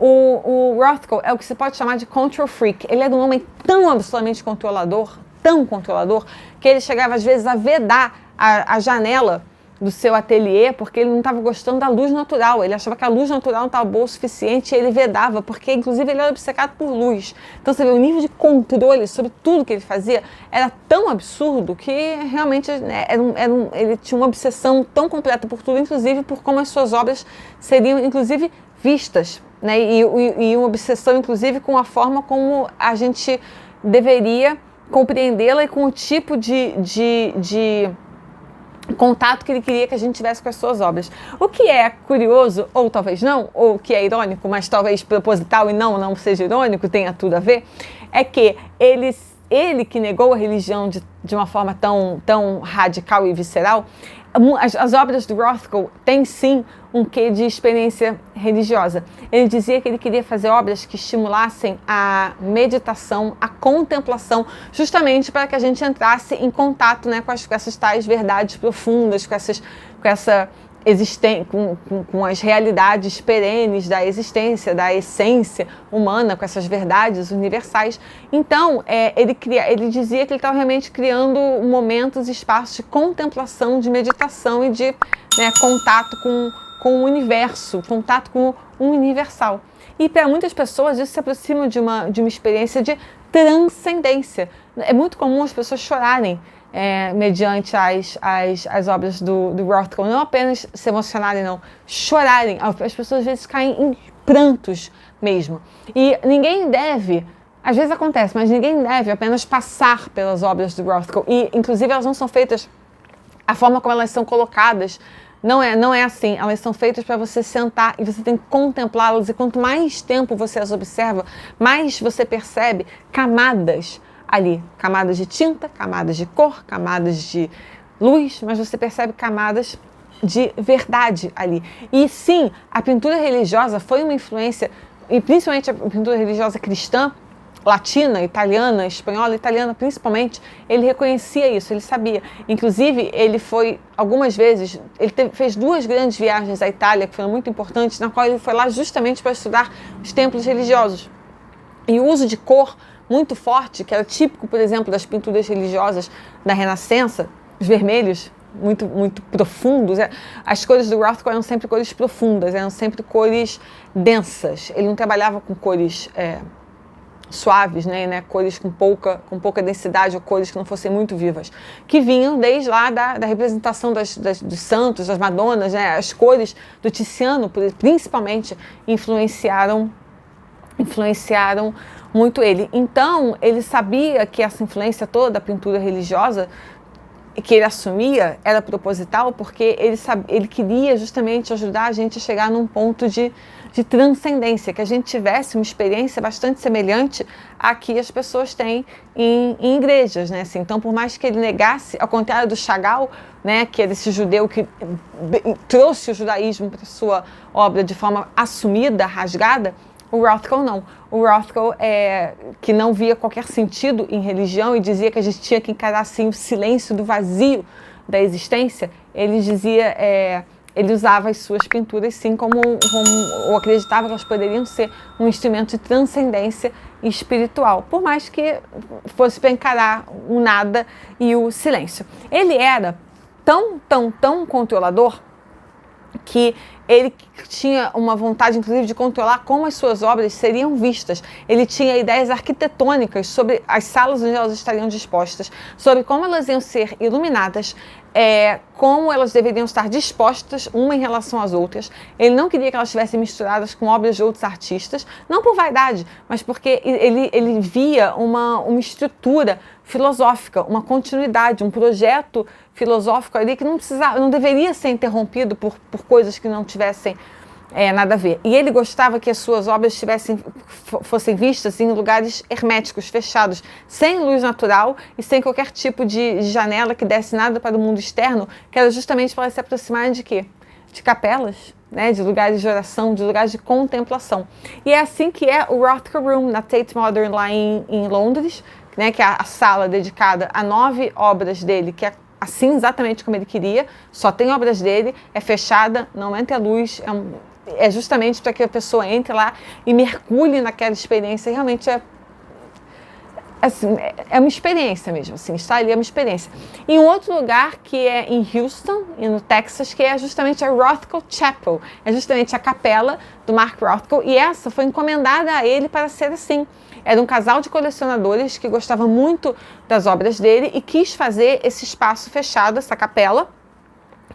O Rothko é o que se pode chamar de control freak. Ele era um homem tão absolutamente controlador, que ele chegava às vezes a vedar a janela do seu ateliê, porque ele não estava gostando da luz natural. Ele achava que a luz natural não estava boa o suficiente e ele vedava, porque inclusive ele era obcecado por luz. Então você vê, o nível de controle sobre tudo que ele fazia era tão absurdo que realmente, né, ele tinha uma obsessão tão completa por tudo, inclusive por como as suas obras seriam inclusive vistas, né, e uma obsessão inclusive com a forma como a gente deveria compreendê-la e com o tipo de contato que ele queria que a gente tivesse com as suas obras. O que é curioso, ou talvez não, ou que é irônico, mas talvez proposital e não seja irônico, tenha tudo a ver, é que ele que negou a religião de uma forma tão radical e visceral, as obras do Rothko têm sim um quê de experiência religiosa. Ele dizia que ele queria fazer obras que estimulassem a meditação, a contemplação, justamente para que a gente entrasse em contato, né, com essas tais verdades profundas, com as realidades perenes da existência, da essência humana, com essas verdades universais. Então, ele dizia que ele estava realmente criando momentos e espaços de contemplação, de meditação e de, né, contato com o universo, contato com o universal. E para muitas pessoas isso se aproxima de uma experiência de transcendência. É muito comum as pessoas chorarem mediante as obras do Rothko, não apenas se emocionarem, não, chorarem. As pessoas às vezes caem em prantos mesmo. E ninguém deve, às vezes acontece, mas ninguém deve apenas passar pelas obras do Rothko. E inclusive elas não são feitas, a forma como elas são colocadas não é assim. Elas são feitas para você sentar e você tem que contemplá-las, e quanto mais tempo você as observa, mais você percebe camadas ali, camadas de tinta, camadas de cor, camadas de luz, mas você percebe camadas de verdade ali. E sim, a pintura religiosa foi uma influência, e principalmente a pintura religiosa cristã, latina, italiana, espanhola, italiana principalmente, ele reconhecia isso, ele sabia. Inclusive, ele foi algumas vezes, fez 2 grandes viagens à Itália, que foram muito importantes, na qual ele foi lá justamente para estudar os templos religiosos. E o uso de cor muito forte, que era típico, por exemplo, das pinturas religiosas da Renascença, os vermelhos muito profundos. As cores do Rothko eram sempre cores profundas, eram sempre cores densas. Ele não trabalhava com cores suaves, né, cores com pouca densidade, ou cores que não fossem muito vivas, que vinham desde lá da representação dos santos, das madonas, né, as cores do Tiziano, principalmente, influenciaram muito ele. Então, ele sabia que essa influência toda da pintura religiosa que ele assumia era proposital, porque ele queria justamente ajudar a gente a chegar num ponto de transcendência, que a gente tivesse uma experiência bastante semelhante à que as pessoas têm em igrejas, né? Assim, então, por mais que ele negasse, ao contrário do Chagall, né, que era esse judeu que trouxe o judaísmo para sua obra de forma assumida, rasgada, o Rothko não. O Rothko, que não via qualquer sentido em religião e dizia que a gente tinha que encarar assim o silêncio do vazio da existência, ele dizia, ele usava as suas pinturas sim ou acreditava que elas poderiam ser um instrumento de transcendência espiritual, por mais que fosse para encarar o nada e o silêncio. Ele era tão controlador que ele tinha uma vontade, inclusive, de controlar como as suas obras seriam vistas. Ele tinha ideias arquitetônicas sobre as salas onde elas estariam dispostas, sobre como elas iam ser iluminadas, como elas deveriam estar dispostas uma em relação às outras. Ele não queria que elas estivessem misturadas com obras de outros artistas, não por vaidade, mas porque ele via uma estrutura filosófica, uma continuidade, um projeto filosófico ali que não deveria ser interrompido por coisas que não tivessem nada a ver. E ele gostava que as suas obras fossem vistas em lugares herméticos, fechados, sem luz natural e sem qualquer tipo de janela que desse nada para o mundo externo, que era justamente para elas se aproximarem de quê? De capelas, né? De lugares de oração, de lugares de contemplação. E é assim que é o Rothko Room, na Tate Modern, lá em Londres, né? Que é a sala dedicada a 9 obras dele, que é assim exatamente como ele queria, só tem obras dele, é fechada, não entra luz, é justamente para que a pessoa entre lá e mergulhe naquela experiência. Realmente assim, é uma experiência mesmo, assim, estar ali é uma experiência. E um outro lugar que é em Houston, e no Texas, que é justamente a Rothko Chapel, é justamente a capela do Mark Rothko, e essa foi encomendada a ele para ser assim. Era um casal de colecionadores que gostava muito das obras dele e quis fazer esse espaço fechado, essa capela,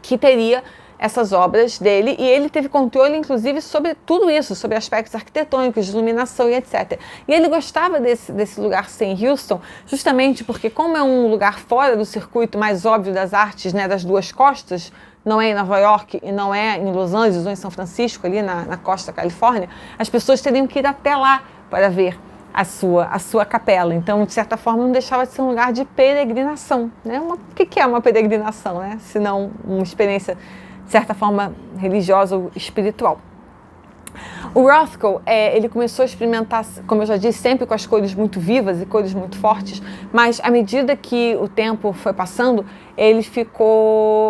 que teria essas obras dele, e ele teve controle, inclusive, sobre tudo isso, sobre aspectos arquitetônicos, de iluminação e etc. E ele gostava desse lugar ser em Houston, justamente porque, como é um lugar fora do circuito mais óbvio das artes, né, das duas costas, não é em Nova York e não é em Los Angeles ou em São Francisco, ali na costa da Califórnia, as pessoas teriam que ir até lá para ver a sua capela. Então, de certa forma, não deixava de ser um lugar de peregrinação, né? O que é uma peregrinação, né? Se não uma experiência, de certa forma, religiosa ou espiritual. O Rothko, ele começou a experimentar, como eu já disse, sempre com as cores muito vivas e cores muito fortes, mas à medida que o tempo foi passando,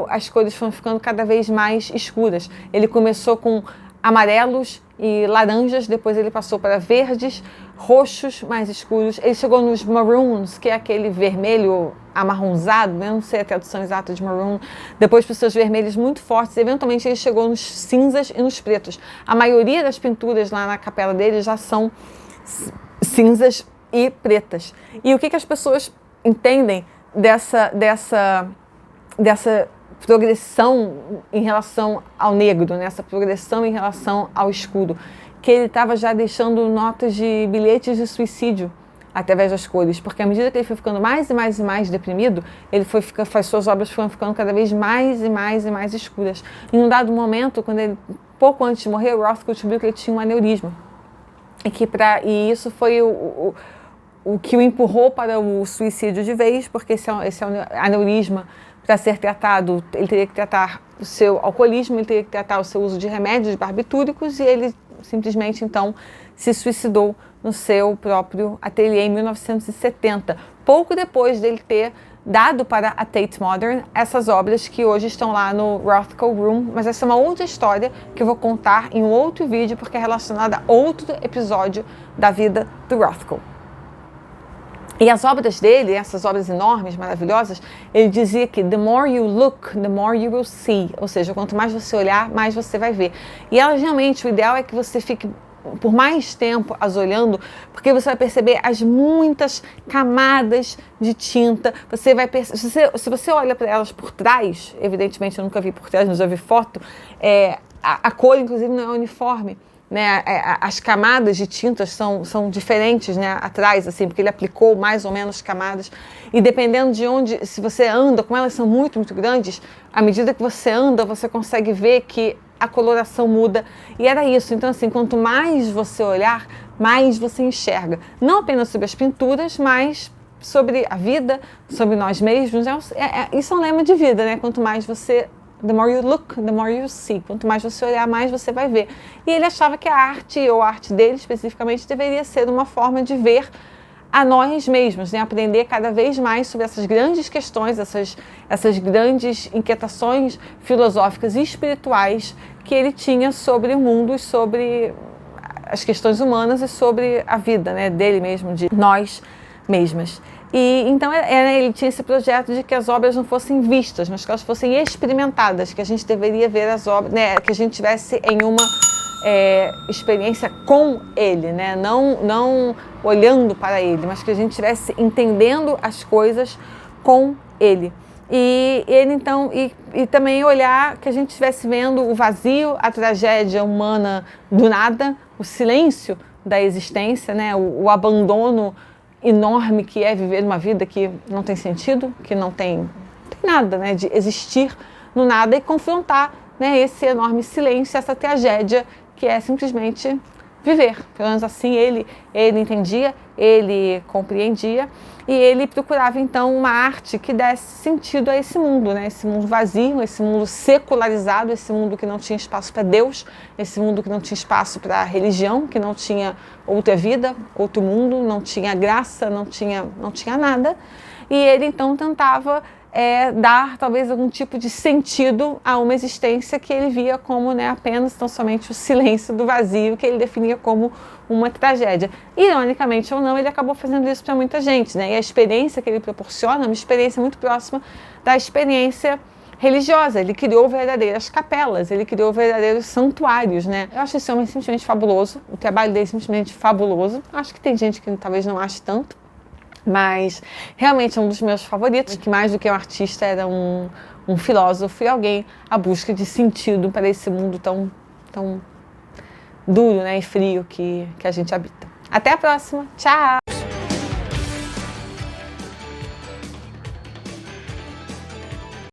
as cores foram ficando cada vez mais escuras. Ele começou com amarelos e laranjas, depois ele passou para verdes, roxos mais escuros, ele chegou nos maroons, que é aquele vermelho amarronzado, né? Não sei a tradução exata de maroon, depois para os seus vermelhos muito fortes, eventualmente ele chegou nos cinzas e nos pretos. A maioria das pinturas lá na capela dele já são cinzas e pretas. E o que as pessoas entendem dessa progressão em relação ao negro, nessa progressão em relação ao escuro, que ele estava já deixando notas de bilhetes de suicídio através das cores, porque à medida que ele foi ficando mais e mais e mais deprimido, suas obras foram ficando cada vez mais e mais e mais escuras. Em um dado momento, pouco antes de morrer, o Rothko descobriu que ele tinha um aneurisma, e isso foi o que o empurrou para o suicídio de vez, porque esse aneurisma, para ser tratado, ele teria que tratar o seu alcoolismo, ele teria que tratar o seu uso de remédios barbitúricos, e ele simplesmente, então, se suicidou no seu próprio ateliê em 1970, pouco depois dele ter dado para a Tate Modern essas obras que hoje estão lá no Rothko Room, mas essa é uma outra história que eu vou contar em um outro vídeo, porque é relacionada a outro episódio da vida do Rothko. E as obras dele, essas obras enormes, maravilhosas, ele dizia que the more you look, the more you will see. Ou seja, quanto mais você olhar, mais você vai ver. E elas realmente, o ideal é que você fique por mais tempo as olhando, porque você vai perceber as muitas camadas de tinta. Você vai se você olha para elas por trás, evidentemente eu nunca vi por trás, mas já vi foto, a cor inclusive não é uniforme. Né, as camadas de tintas são diferentes, né, atrás, assim, porque ele aplicou mais ou menos camadas, e dependendo de onde, se você anda, como elas são muito, muito grandes, à medida que você anda, você consegue ver que a coloração muda, e era isso. Então, assim, quanto mais você olhar, mais você enxerga, não apenas sobre as pinturas, mas sobre a vida, sobre nós mesmos. Isso é um lema de vida, né, quanto mais você... The more you look, the more you see. Quanto mais você olhar, mais você vai ver. E ele achava que a arte, ou a arte dele especificamente, deveria ser uma forma de ver a nós mesmos, né? Aprender cada vez mais sobre essas grandes questões, essas grandes inquietações filosóficas e espirituais que ele tinha sobre o mundo e sobre as questões humanas e sobre a vida, né? Dele mesmo, de nós mesmas. E então ele tinha esse projeto de que as obras não fossem vistas, mas que elas fossem experimentadas, que a gente deveria ver as obras, né, que a gente tivesse em uma experiência com ele, né, não olhando para ele, mas que a gente estivesse entendendo as coisas com ele. E ele então, e também olhar, que a gente estivesse vendo o vazio, a tragédia humana do nada, o silêncio da existência, né, o abandono enorme que é viver uma vida que não tem sentido, que não tem nada, né, de existir no nada, e confrontar, né, esse enorme silêncio, essa tragédia que é simplesmente viver. Pelo menos assim ele entendia, ele compreendia, e ele procurava então uma arte que desse sentido a esse mundo, né? Esse mundo vazio, esse mundo secularizado, esse mundo que não tinha espaço para Deus, esse mundo que não tinha espaço para religião, que não tinha outra vida, outro mundo, não tinha graça, não tinha nada. E ele então tentava dar talvez algum tipo de sentido a uma existência que ele via como, né, apenas tão somente o silêncio do vazio, que ele definia como uma tragédia. Ironicamente ou não, ele acabou fazendo isso para muita gente, né? E a experiência que ele proporciona é uma experiência muito próxima da experiência religiosa. Ele criou verdadeiras capelas, ele criou verdadeiros santuários, né? Eu acho esse homem simplesmente fabuloso, o trabalho dele é simplesmente fabuloso. Acho que tem gente que talvez não ache tanto, mas realmente é um dos meus favoritos, que mais do que um artista era um filósofo e alguém à busca de sentido para esse mundo tão duro, né, e frio que a gente habita. Até a próxima, tchau!